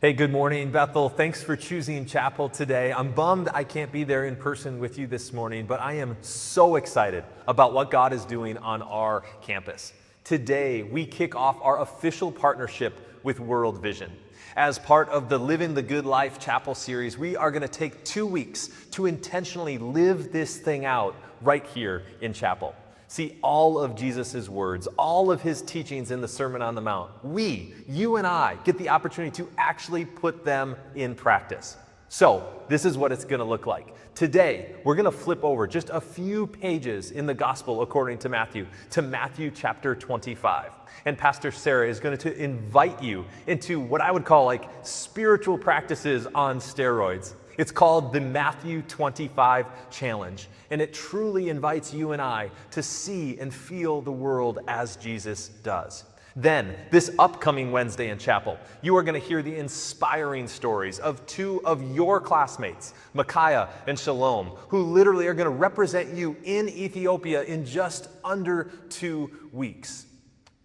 Hey, good morning, Bethel. Thanks for choosing chapel today. I'm bummed I can't be there in person with you this morning, but I am so excited about what God is doing on our campus. Today, we kick off our official partnership with World Vision. As part of the Living the Good Life Chapel series, we are going to take 2 weeks to intentionally live this thing out right here in chapel. See, all of Jesus' words, all of his teachings in the Sermon on the Mount, you and I, get the opportunity to actually put them in practice. So, this is what it's going to look like. Today, we're going to flip over just a few pages in the Gospel according to Matthew chapter 25. And Pastor Sara is going to invite you into what I would call like spiritual practices on steroids. It's called the Matthew 25 Challenge, and it truly invites you and I to see and feel the world as Jesus does. Then, this upcoming Wednesday in chapel, you are going to hear the inspiring stories of 2 of your classmates, Micaiah and Shalom, who literally are going to represent you in Ethiopia in just under 2 weeks.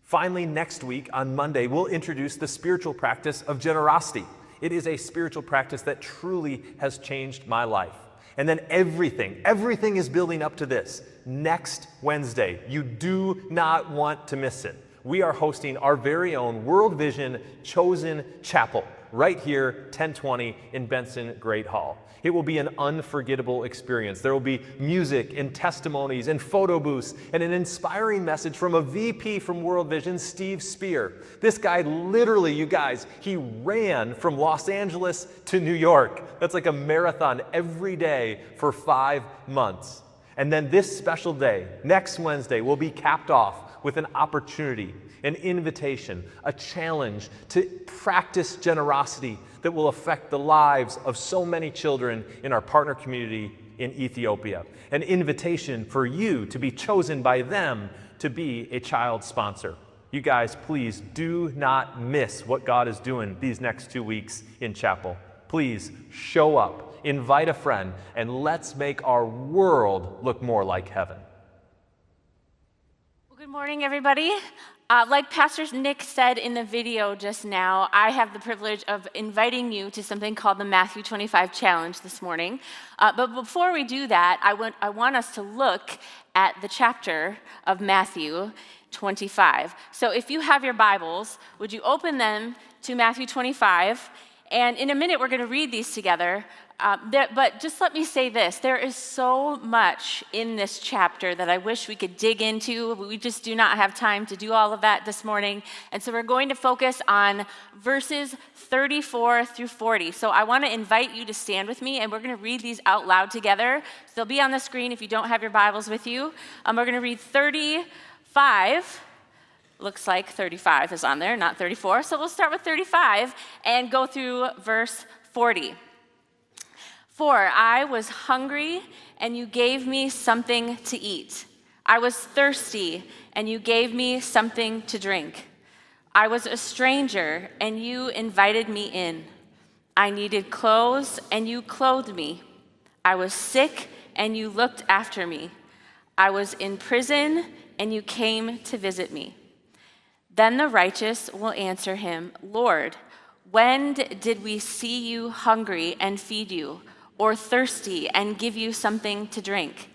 Finally, next week on Monday, we'll introduce the spiritual practice of generosity. It is a spiritual practice that truly has changed my life. And then everything is building up to this. Next Wednesday, you do not want to miss it. We are hosting our very own World Vision Chosen Chapel right here, 1020 in Benson Great Hall. It will be an unforgettable experience. There will be music and testimonies and photo booths and an inspiring message from a VP from World Vision, Steve Spear. This guy literally, you guys, he ran from Los Angeles to New York. That's like a marathon every day for 5 months. And then this special day, next Wednesday, will be capped off with an opportunity, an invitation, a challenge to practice generosity that will affect the lives of so many children in our partner community in Ethiopia. An invitation for you to be chosen by them to be a child sponsor. You guys, please do not miss what God is doing these next 2 weeks in chapel. Please show up, invite a friend, and let's make our world look more like heaven. Good morning, everybody. Like Pastor Nick said in the video just now, I have the privilege of inviting you to something called the Matthew 25 Challenge this morning. But before we do that, I want us to look at the chapter of Matthew 25. So if you have your Bibles, would you open them to Matthew 25? And in a minute, we're going to read these together. But just let me say this. There is so much in this chapter that I wish we could dig into. We just do not have time to do all of that this morning. And so we're going to focus on verses 34 through 40. So I want to invite you to stand with me, and we're going to read these out loud together. So they'll be on the screen if you don't have your Bibles with you. We're going to read 35. Looks like 35 is on there, not 34. So we'll start with 35 and go through verse 40. For I was hungry, and you gave me something to eat. I was thirsty, and you gave me something to drink. I was a stranger, and you invited me in. I needed clothes, and you clothed me. I was sick, and you looked after me. I was in prison, and you came to visit me. Then the righteous will answer him, Lord, when did we see you hungry and feed you, or thirsty and give you something to drink?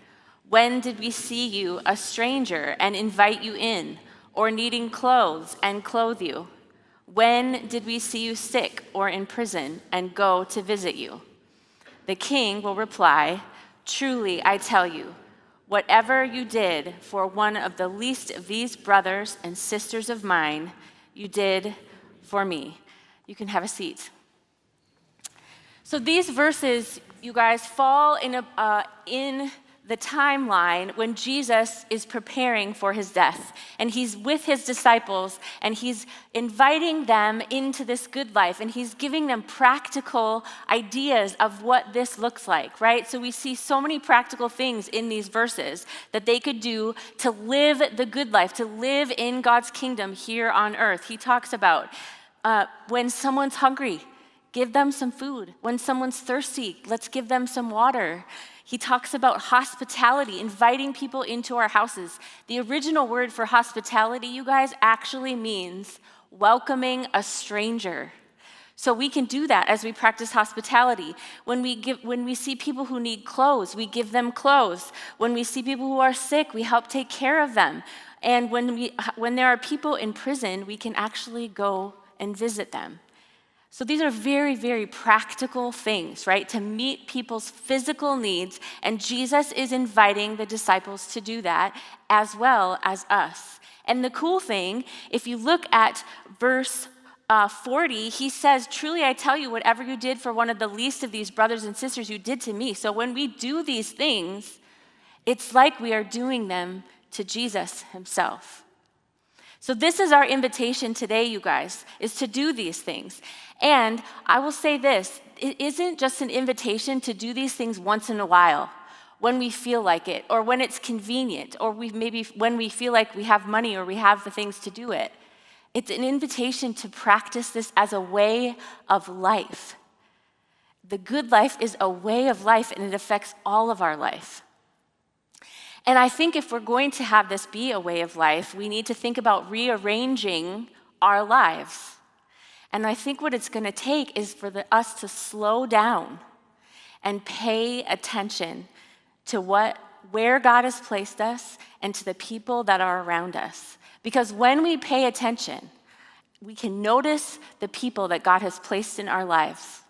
When did we see you a stranger and invite you in, or needing clothes and clothe you? When did we see you sick or in prison and go to visit you? The king will reply, truly I tell you, whatever you did for one of the least of these brothers and sisters of mine, you did for me. You can have a seat. So these verses, you guys, fall in the timeline when Jesus is preparing for his death. And he's with his disciples, and he's inviting them into this good life, and he's giving them practical ideas of what this looks like, right? So we see so many practical things in these verses that they could do to live the good life, to live in God's kingdom here on earth. He talks about when someone's hungry, give them some food. When someone's thirsty, let's give them some water. He talks about hospitality, inviting people into our houses. The original word for hospitality, you guys, actually means welcoming a stranger. So we can do that as we practice hospitality. When we see people who need clothes, we give them clothes. When we see people who are sick, we help take care of them. And when there are people in prison, we can actually go and visit them. So these are very, very practical things, right? To meet people's physical needs, and Jesus is inviting the disciples to do that as well as us. And the cool thing, if you look at verse 40, he says, "Truly I tell you, whatever you did for one of the least of these brothers and sisters, you did to me." So when we do these things, it's like we are doing them to Jesus himself. So this is our invitation today, you guys, is to do these things. And I will say this, it isn't just an invitation to do these things once in a while, when we feel like it, or when it's convenient, or maybe when we feel like we have money or we have the things to do it. It's an invitation to practice this as a way of life. The good life is a way of life, and it affects all of our life. And I think if we're going to have this be a way of life, we need to think about rearranging our lives. And I think what it's going to take is for us to slow down and pay attention to where God has placed us and to the people that are around us. Because when we pay attention, we can notice the people that God has placed in our lives.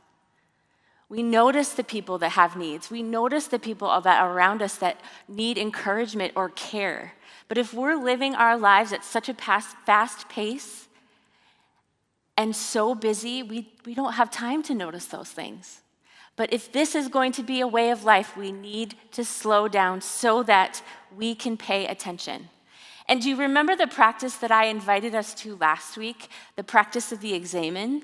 We notice the people that have needs. We notice the people that are around us that need encouragement or care. But if we're living our lives at such a fast pace and so busy, we don't have time to notice those things. But if this is going to be a way of life, we need to slow down so that we can pay attention. And do you remember the practice that I invited us to last week? The practice of the examine?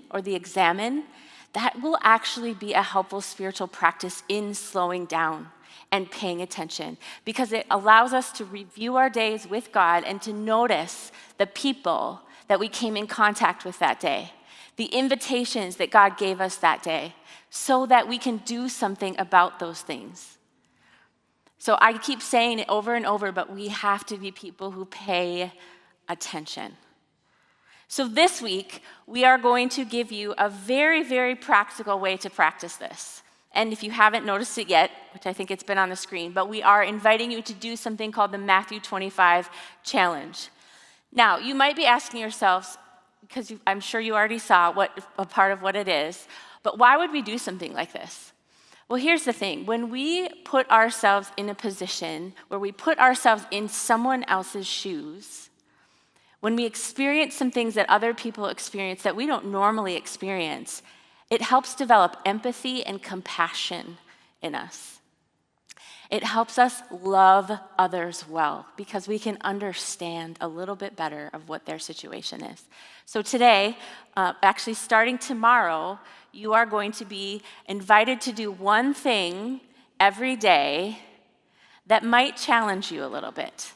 That will actually be a helpful spiritual practice in slowing down and paying attention, because it allows us to review our days with God and to notice the people that we came in contact with that day, the invitations that God gave us that day, so that we can do something about those things. So I keep saying it over and over, but we have to be people who pay attention. So this week, we are going to give you a very, very practical way to practice this. And if you haven't noticed it yet, which I think it's been on the screen, but we are inviting you to do something called the Matthew 25 challenge. Now, you might be asking yourselves, because I'm sure you already saw a part of what it is, but why would we do something like this? Well, here's the thing. When we put ourselves in a position where we put ourselves in someone else's shoes, when we experience some things that other people experience that we don't normally experience, it helps develop empathy and compassion in us. It helps us love others well because we can understand a little bit better of what their situation is. So today, actually starting tomorrow, you are going to be invited to do one thing every day that might challenge you a little bit.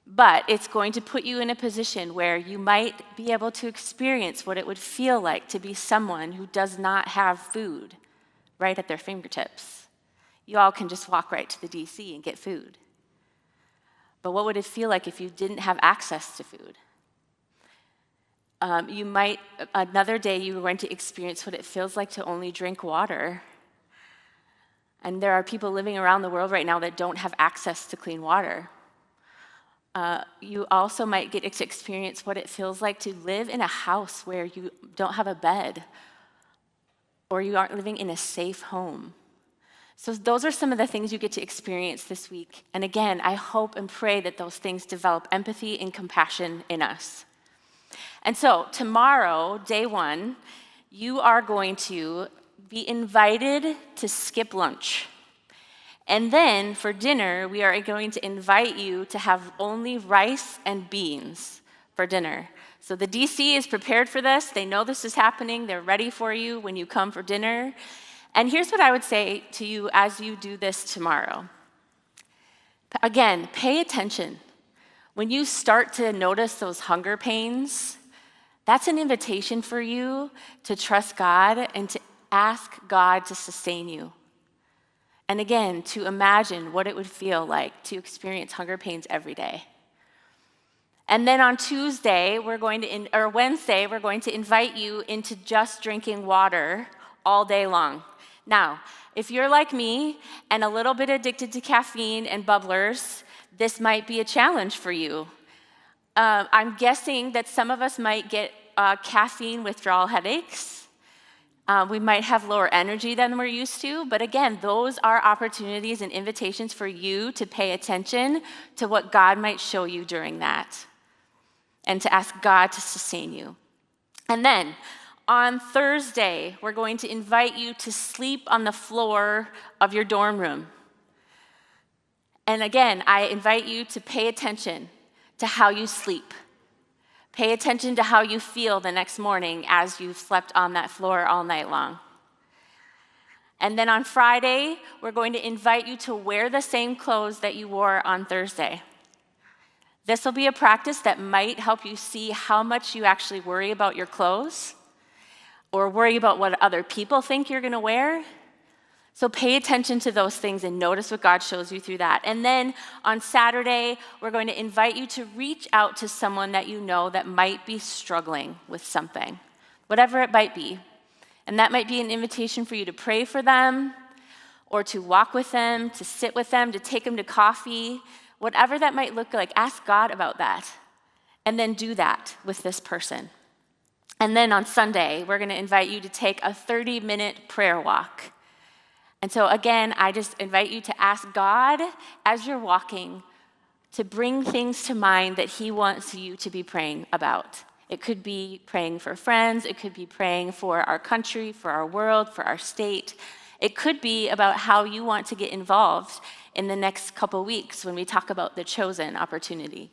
But it's going to put you in a position where you might be able to experience what it would feel like to be someone who does not have food right at their fingertips. You all can just walk right to the DC and get food. But what would it feel like if you didn't have access to food? Another day you were going to experience what it feels like to only drink water. And there are people living around the world right now that don't have access to clean water. You also might get to experience what it feels like to live in a house where you don't have a bed, or you aren't living in a safe home. So those are some of the things you get to experience this week. And again, I hope and pray that those things develop empathy and compassion in us. And so tomorrow, day one, you are going to be invited to skip lunch. And then for dinner, we are going to invite you to have only rice and beans for dinner. So the DC is prepared for this. They know this is happening. They're ready for you when you come for dinner. And here's what I would say to you as you do this tomorrow. Again, pay attention. When you start to notice those hunger pains, that's an invitation for you to trust God and to ask God to sustain you. And again, to imagine what it would feel like to experience hunger pains every day. And then on Wednesday, we're going to invite you into just drinking water all day long. Now, if you're like me and a little bit addicted to caffeine and bubblers, this might be a challenge for you. I'm guessing that some of us might get caffeine withdrawal headaches. We might have lower energy than we're used to, but again, those are opportunities and invitations for you to pay attention to what God might show you during that, and to ask God to sustain you. And then on Thursday, we're going to invite you to sleep on the floor of your dorm room. And again, I invite you to pay attention to how you sleep. Pay attention to how you feel the next morning as you've slept on that floor all night long. And then on Friday, we're going to invite you to wear the same clothes that you wore on Thursday. This will be a practice that might help you see how much you actually worry about your clothes or worry about what other people think you're going to wear. So pay attention to those things and notice what God shows you through that. And then on Saturday, we're going to invite you to reach out to someone that you know that might be struggling with something, whatever it might be. And that might be an invitation for you to pray for them, or to walk with them, to sit with them, to take them to coffee, whatever that might look like. Ask God about that, and then do that with this person. And then on Sunday, we're going to invite you to take a 30-minute prayer walk. And so again, I just invite you to ask God as you're walking to bring things to mind that he wants you to be praying about. It could be praying for friends. It could be praying for our country, for our world, for our state. It could be about how you want to get involved in the next couple weeks when we talk about the chosen opportunity.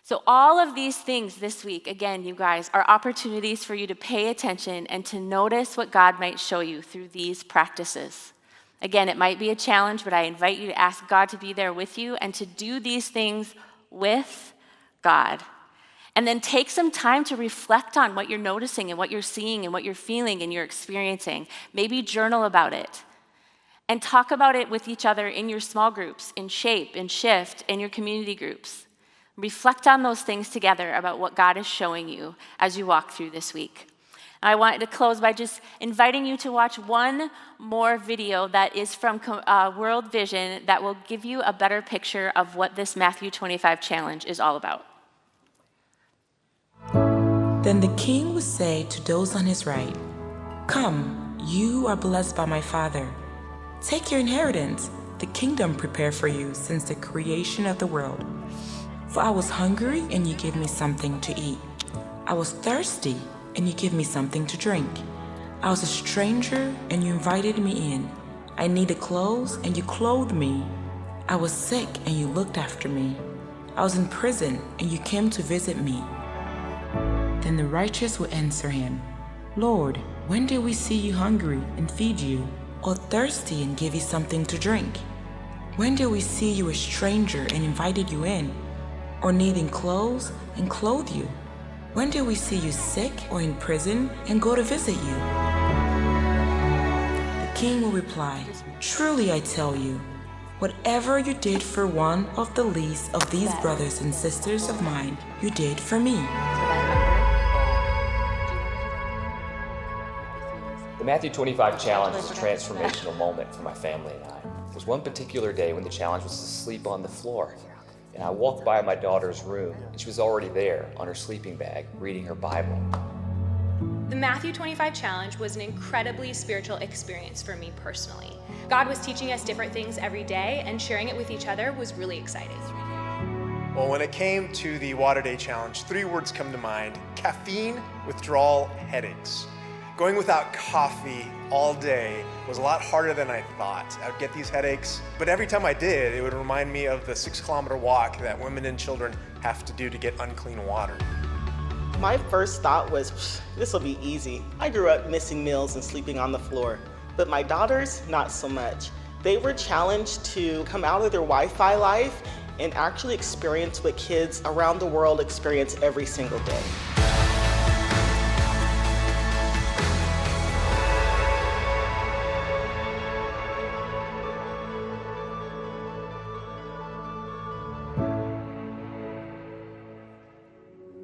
So all of these things this week, again, you guys, are opportunities for you to pay attention and to notice what God might show you through these practices. Again, it might be a challenge, but I invite you to ask God to be there with you and to do these things with God. And then take some time to reflect on what you're noticing and what you're seeing and what you're feeling and you're experiencing. Maybe journal about it. And talk about it with each other in your small groups, in Shape, in Shift, in your community groups. Reflect on those things together about what God is showing you as you walk through this week. I wanted to close by just inviting you to watch one more video that is from World Vision that will give you a better picture of what this Matthew 25 challenge is all about. Then the king would say to those on his right, "Come, you are blessed by my Father. Take your inheritance, the kingdom prepared for you since the creation of the world. For I was hungry, and you gave me something to eat. I was thirsty, and you gave me something to drink. I was a stranger, and you invited me in. I needed clothes, and you clothed me. I was sick, and you looked after me. I was in prison, and you came to visit me." Then the righteous will answer him, "Lord, when did we see you hungry and feed you, or thirsty and give you something to drink? When did we see you a stranger and invited you in, or needing clothes and clothe you? When did we see you sick or in prison and go to visit you?" The king will reply, "Truly I tell you, whatever you did for one of the least of these brothers and sisters of mine, you did for me." The Matthew 25 challenge was a transformational moment for my family and I. There was one particular day when the challenge was to sleep on the floor. And I walked by my daughter's room, and she was already there on her sleeping bag, reading her Bible. The Matthew 25 challenge was an incredibly spiritual experience for me personally. God was teaching us different things every day, and sharing it with each other was really exciting. Well, when it came to the Water Day Challenge, 3 words come to mind: caffeine, withdrawal, headaches. Going without coffee all day was a lot harder than I thought. I would get these headaches, but every time I did, it would remind me of the 6-kilometer walk that women and children have to do to get unclean water. My first thought was, this will be easy. I grew up missing meals and sleeping on the floor, but my daughters, not so much. They were challenged to come out of their Wi-Fi life and actually experience what kids around the world experience every single day.